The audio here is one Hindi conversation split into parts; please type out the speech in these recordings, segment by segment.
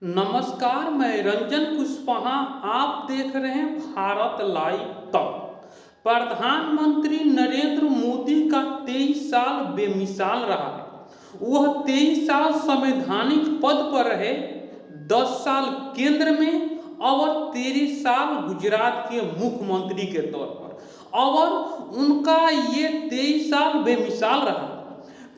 नमस्कार, मैं रंजन कुशवाहा। आप देख रहे हैं भारत लाइव तक। प्रधानमंत्री नरेंद्र मोदी का 23 साल बेमिसाल रहा है। वह 23 साल संवैधानिक पद पर रहे, 10 साल केंद्र में और 13 साल गुजरात के मुख्यमंत्री के तौर पर, और उनका ये 23 साल बेमिसाल रहा।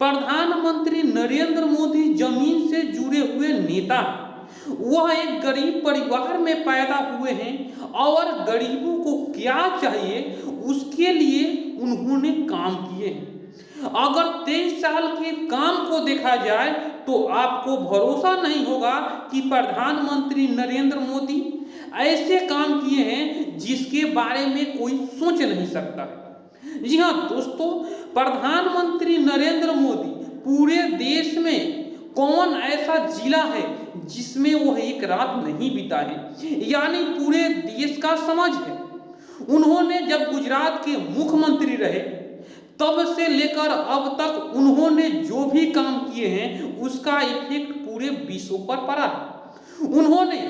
प्रधानमंत्री नरेंद्र मोदी जमीन से जुड़े हुए नेता हैं। वह एक गरीब परिवार में पैदा हुए हैं और गरीबों को क्या चाहिए उसके लिए उन्होंने काम किए हैं। अगर 23 साल के काम को देखा जाए तो आपको भरोसा नहीं होगा कि प्रधानमंत्री नरेंद्र मोदी ऐसे काम किए हैं जिसके बारे में कोई सोच नहीं सकता है। जी हाँ दोस्तों, प्रधानमंत्री नरेंद्र मोदी पूरे देश में कौन ऐसा जिला है जिसमें वह एक रात नहीं बिताए, यानी पूरे देश का समझ है। उन्होंने जब गुजरात के मुख्यमंत्री रहे तब से लेकर अब तक उन्होंने जो भी काम किए हैं उसका इफेक्ट पूरे विश्व पर पड़ा है। उन्होंने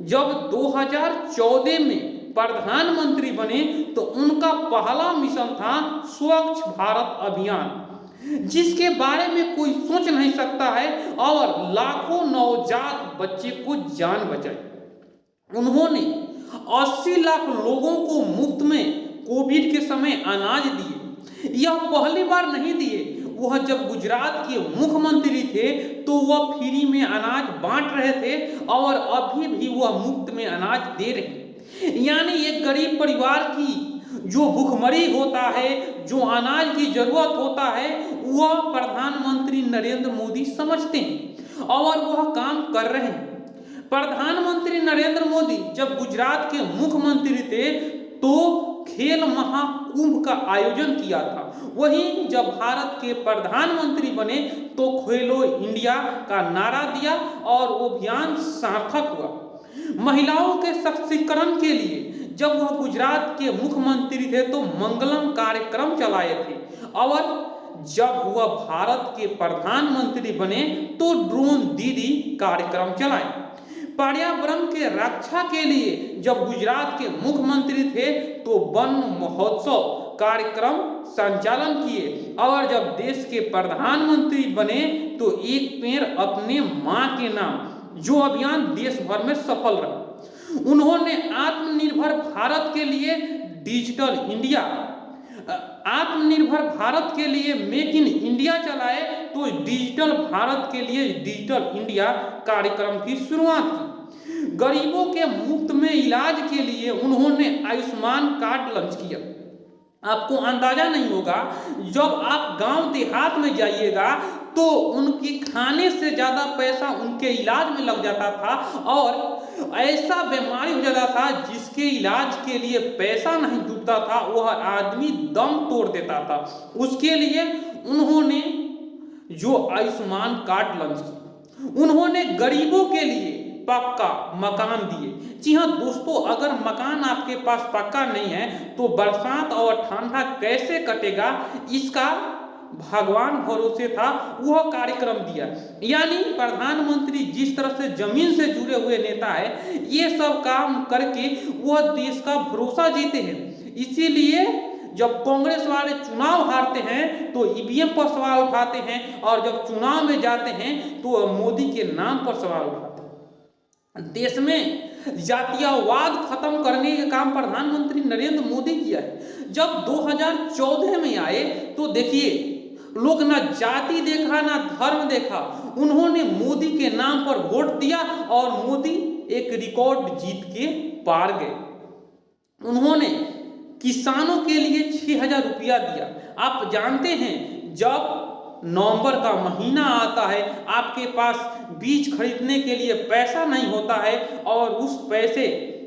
जब 2014 में प्रधानमंत्री बने तो उनका पहला मिशन था स्वच्छ भारत अभियान, जिसके बारे में कोई सोच नहीं सकता है और लाखों नवजात बच्चे को जान बचाई। उन्होंने 80 लाख लोगों को मुफ्त में कोविड के समय अनाज दिए। यह पहली बार नहीं दिए, वह जब गुजरात के मुख्यमंत्री थे तो वह फ्री में अनाज बांट रहे थे और अभी भी वह मुफ्त में अनाज दे रहे। यानी एक गरीब परिवार की जो भूखमरी होता है, जो अनाज की जरूरत होता है, वह प्रधानमंत्री नरेंद्र मोदी समझते हैं और वह काम कर रहे हैं। प्रधानमंत्री नरेंद्र मोदी जब गुजरात के मुख्यमंत्री थे तो खेल महाकुंभ का आयोजन किया था। वहीं जब भारत के प्रधानमंत्री बने तो खेलो इंडिया का नारा दिया और वो अभियान सार्थक हुआ। महिलाओं के सशक्तिकरण के लिए जब वह गुजरात के मुख्यमंत्री थे तो मंगलम कार्यक्रम चलाए थे, और जब वह भारत के प्रधानमंत्री बने तो ड्रोन दीदी कार्यक्रम चलाए। पर्यावरण के रक्षा के लिए जब गुजरात के मुख्यमंत्री थे तो वन महोत्सव कार्यक्रम संचालन किए, और जब देश के प्रधानमंत्री बने तो एक पेड़ अपने मां के नाम जो अभियान देश भर में सफल रहा। उन्होंने आत्मनिर्भर भारत के लिए डिजिटल इंडिया, आत्मनिर्भर भारत के लिए मेक इन इंडिया चलाए तो डिजिटल भारत के लिए डिजिटल इंडिया कार्यक्रम की शुरुआत की। गरीबों के मुफ्त में इलाज के लिए उन्होंने आयुष्मान कार्ड लॉन्च किया। आपको अंदाजा नहीं होगा, जब आप गांव देहात में जाइएगा तो उनकी खाने से ज्यादा पैसा उनके इलाज में लग जाता था, और ऐसा बीमारी हो जाता था जिसके इलाज के लिए पैसा नहीं जुटता था, वह आदमी दम तोड़ देता था। उसके लिए उन्होंने जो आयुष्मान कार्ड लॉन्च किया, उन्होंने गरीबों के लिए पक्का मकान दिए। जी हाँ दोस्तों, अगर मकान आपके पास पक्का नहीं है तो बरसात और ठंडा कैसे कटेगा, इसका भगवान भरोसे था, वह कार्यक्रम दिया। यानी प्रधानमंत्री जिस तरह से जमीन से जुड़े हुए नेता है, ये सब काम करके वह देश का भरोसा जीते हैं। इसीलिए जब कांग्रेस वाले चुनाव हारते हैं तो ईवीएम पर सवाल उठाते हैं, और जब चुनाव में जाते हैं तो मोदी के नाम पर सवाल उठाते हैं। देश में जातीयवाद खत्म करने का काम प्रधानमंत्री नरेंद्र मोदी किया है। जब 2014 में आए तो देखिए, लोग ना जाति देखा ना धर्म देखा, उन्होंने मोदी के नाम पर वोट दिया और मोदी एक रिकॉर्ड जीत के पार गए। उन्होंने किसानों के लिए 6,000 रुपया दिया। आप जानते हैं जब नवंबर का महीना आता है, आपके पास बीज खरीदने के लिए पैसा नहीं होता है और उस पैसे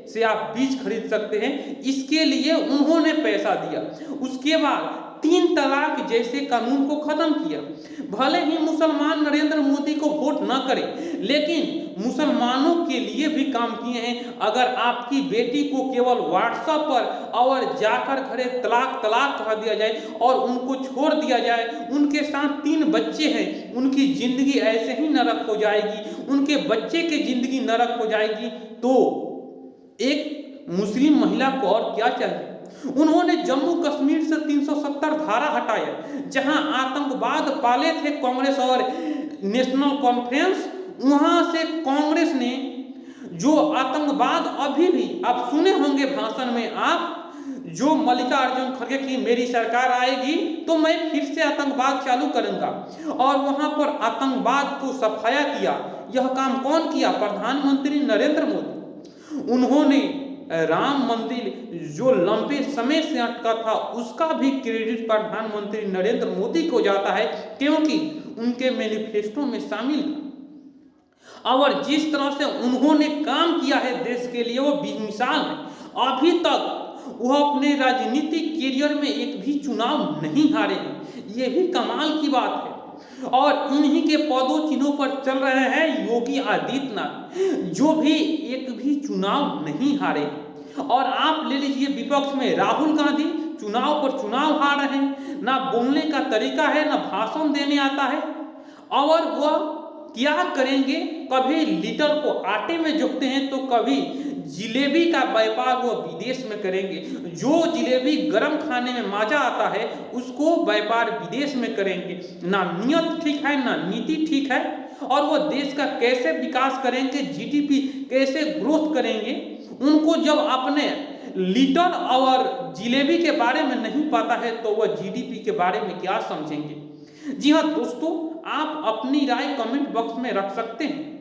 से आप बीज खरीद सकते हैं, इसके लिए उन्होंने पैसा दिया। उसके बाद 3 तलाक जैसे कानून को खत्म किया। भले ही मुसलमान नरेंद्र मोदी को वोट न करें, लेकिन मुसलमानों के लिए भी काम किए हैं। अगर आपकी बेटी को केवल व्हाट्सएप पर और जाकर घरे तलाक तलाक कह दिया जाए और उनको छोड़ दिया जाए, उनके साथ 3 बच्चे हैं, उनकी जिंदगी ऐसे ही नरक हो जाएगी, उनके बच्चे की जिंदगी नरक हो जाएगी, तो एक मुस्लिम महिला को और क्या चाहिए। उन्होंने जम्मू कश्मीर से 370 धारा हटाया, जहां आतंकवाद पाले थे कांग्रेस और नेशनल कॉन्फ्रेंस, वहां से कांग्रेस ने जो आतंकवाद अभी भी आप सुने होंगे भाषण में आप, जो मल्लिकार्जुन खड़गे की मेरी सरकार आएगी तो मैं फिर से आतंकवाद चालू करूंगा, और वहां पर आतंकवाद को सफाया किया। यह काम कौन किया? प्रधानमंत्री नरेंद्र मोदी। उन्होंने राम मंदिर जो लंबे समय से अटका था उसका भी क्रेडिट प्रधानमंत्री नरेंद्र मोदी को जाता है, क्योंकि उनके मैनिफेस्टो में शामिल था। और जिस तरह से उन्होंने काम किया है देश के लिए वो बेमिसाल है। अभी तक वह अपने राजनीतिक कैरियर में एक भी चुनाव नहीं हारे हैं, ये भी कमाल की बात है। और इन्हीं के पदों चिन्हों पर चल रहे हैं योगी आदित्यनाथ, जो भी एक भी चुनाव नहीं हारे। और आप ले लीजिए विपक्ष में राहुल गांधी, चुनाव पर चुनाव हार रहे हैं, ना बोलने का तरीका है, ना भाषण देने आता है। और वह क्या करेंगे, कभी लीटर को आटे में जोतते हैं तो कभी जिलेबी का व्यापार वो विदेश में करेंगे। जो जिलेबी गर्म खाने में मजा आता है उसको व्यापार विदेश में करेंगे। ना नियत ठीक है, ना नीति ठीक है। और वो देश का कैसे विकास करेंगे, जीडीपी कैसे ग्रोथ करेंगे, उनको जब अपने लीटर और जिलेबी के बारे में नहीं पता है तो वह जीडीपी के बारे में क्या समझेंगे। जी हाँ दोस्तों, आप अपनी राय कमेंट बॉक्स में रख सकते हैं।